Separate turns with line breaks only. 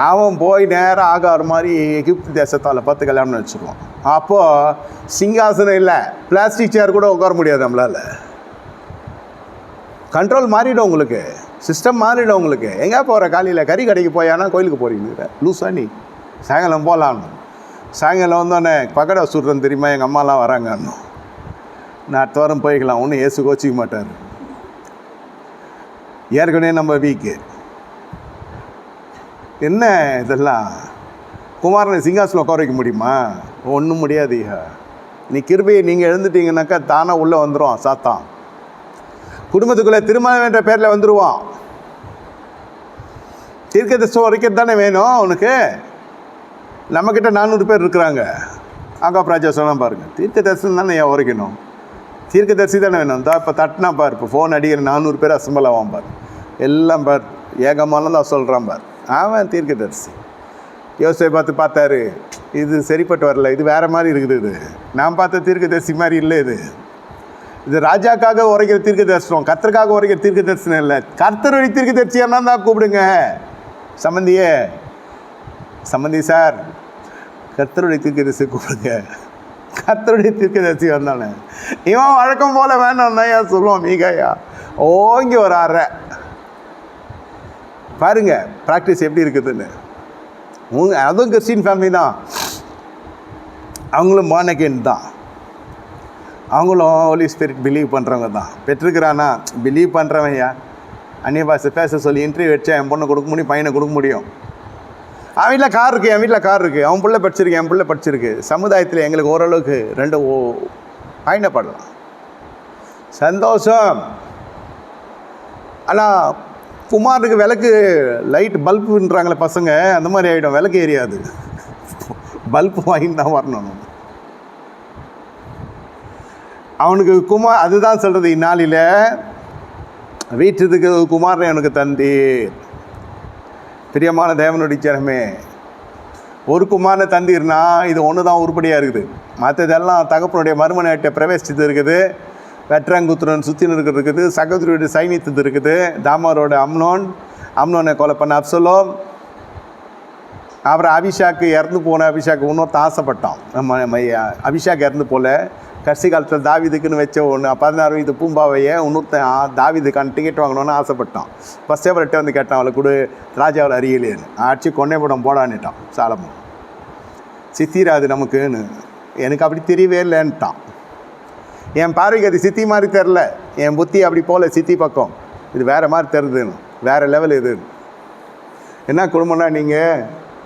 அவன் போய் நேராக ஆகார் மாதிரி எகிப்து தேசத்தால் பார்த்து கல்யாணம் வச்சுக்குவான். அப்போது சிங்காசனம் இல்லை, பிளாஸ்டிக் சேர் கூட உட்கார முடியாது நம்மளால். கண்ட்ரோல் மாறிடும் உங்களுக்கு, சிஸ்டம் மாறிடும் உங்களுக்கு. எங்கே போகிற காலையில் கறி கடைக்கு போயானா கோயிலுக்கு போகிறீங்க லூஸா நீ? சாயங்காலம் போகலான்னு. சாயங்காலம் வந்தோடனே பக்கடை சுடுறேன்னு தெரியுமா, எங்கள் அம்மாலாம் வராங்கன்னு. நான் அடுத்த வாரம் போய்க்கலாம், ஒன்றும் ஏசு கோச்சிக்க மாட்டார். ஏற்கனவே நம்ம வீக்கு. என்ன இதெல்லாம்? குமாரனை சிங்காசனம் உட்கார வைக்க முடியுமா? ஒன்றும் முடியாது. நீ கிருபையை நீங்கள் எழுந்துட்டீங்கன்னாக்கா தானாக உள்ளே வந்துடும் சாத்தான். குடும்பத்துக்குள்ளே திருமணம் என்ற பேரில் வந்துடுவான். தீர்க்கதரிசனம் உரைக்கிறது தானே வேணும் உனக்கு. நம்மக்கிட்ட 400 பேர் இருக்கிறாங்க. ஆகாப் சொன்னால் பாருங்கள், தீர்க்கதரிசனம் தானே ஏன் உரைக்கணும்? தீர்க்கதரிசி தானே வேணும். இந்த இப்போ தட்டினா பார், இப்போ ஃபோன் அடிக்கிற 400 பேர் அசம்பல் ஆவான் பார், எல்லாம் பார் ஏகமானதான் சொல்கிறான் பார். அவன் தீர்க்கதரிசி. யோசிப்பை பார்த்தாரு, இது சரிப்பட்டு வரல, இது வேறு மாதிரி இருக்குது. இது நான் பார்த்த தீர்க்கதரிசி மாதிரி இல்லை. இது ராஜாக்காக உரைக்கிற தீர்க்க தரிசனம், கர்த்தருக்காக உரைக்கிற தீர்க்க தரிசனம் இல்லை. கர்த்தருடைய தீர்க்க தரிசியானா தான் கூப்பிடுங்க. சம்பந்தி சார், கர்த்தருடைய தீர்க்க தரிசி கூப்பிடுங்க. கர்த்தருடைய தீர்க்க தரிசி வந்தானே இவன் வழக்கம் போல வேணும் தான் ஏன் சொல்லுவான். மீகாயா ஓங்கி ஒரு அறை பாருங்க, ப்ராக்டிஸ் எப்படி இருக்குதுன்னு. அதுவும் கிறிஸ்டின் ஃபேமிலி தான், அவங்களும் மானகேன் தான், அவங்களும் ஹோலி ஸ்பிரிட் பிலீவ் பண்ணுறவங்க தான். பெற்றிருக்கிறானா பிலீவ் பண்ணுறவன்யா. அந்நிய பாஷை பேச சொல்லி இன்டர்வியூ வச்சா என் பொண்ணை கொடுக்க முடியும், பையனை கொடுக்க முடியும். அவன் வீட்டில் கார் இருக்குது, என் வீட்டில் கார் இருக்குது, அவன் பிள்ளை படிச்சிருக்கு, என் பிள்ளை படிச்சிருக்கு. சமுதாயத்தில் எங்களுக்கு ஓரளவுக்கு 2 பயணப்படலாம், சந்தோஷம். ஆனால் குமாருக்கு விளக்கு லைட் பல்புன்றாங்களே பசங்க, அந்த மாதிரி ஆகிடும். விளக்கு எரியாது, பல்பு வாங்கிட்டு தான் வரணும். அவனுக்கு அதுதான் சொல்கிறது, இந்நாளில் வீட்டுக்கு குமாரனை அவனுக்கு தந்தீர். பிரியமான தேவனுடைய ஜனமே, ஒரு குமாரனை தந்தீர்னா இது ஒன்று தான் உருப்படியாக இருக்குது. மற்றதெல்லாம் தகப்பனுடைய மறுமனையிட்ட பிரவேசித்து இருக்குது, வெற்றாங்குத்துரன் சுற்றின்னு இருக்குது, சகோதரியுடைய சைனித்தது இருக்குது, தாமாரோட அம்னோனை கொலை பண்ண அப்சலோம். அப்புறம் அபிஷாக்கு இறந்து போன அபிஷாக்கு இன்னொருத்த ஆசைப்பட்டான். நம்ம அபிஷாக் இறந்து போல கடைசி காலத்தில் தாவிதுக்குன்னு வச்ச ஒன்று 16 வயது பூம்பாவையை இன்னொருத்தன் தாவிதுக்கான டிக்கெட் வாங்கணுன்னு ஆசைப்பட்டான். ஃபஸ்ட் எவர்கிட்ட வந்து கேட்டான், அவளை கூட ராஜாவில் அறியலேன்னு. ஆட்சி கொண்டே படம் போடான்னுட்டான் சாலமோன். சித்திராது நமக்குன்னு, எனக்கு அப்படி தெரியவே இல்லைன்ட்டான். என் பார்வைக்கு அது சித்தி மாதிரி தெரில, என் புத்தி அப்படி போல சித்தி பக்கம், இது வேறு மாதிரி தெரியுதுன்னு, வேறு லெவல் இது. என்ன குடும்பம்னா நீங்கள்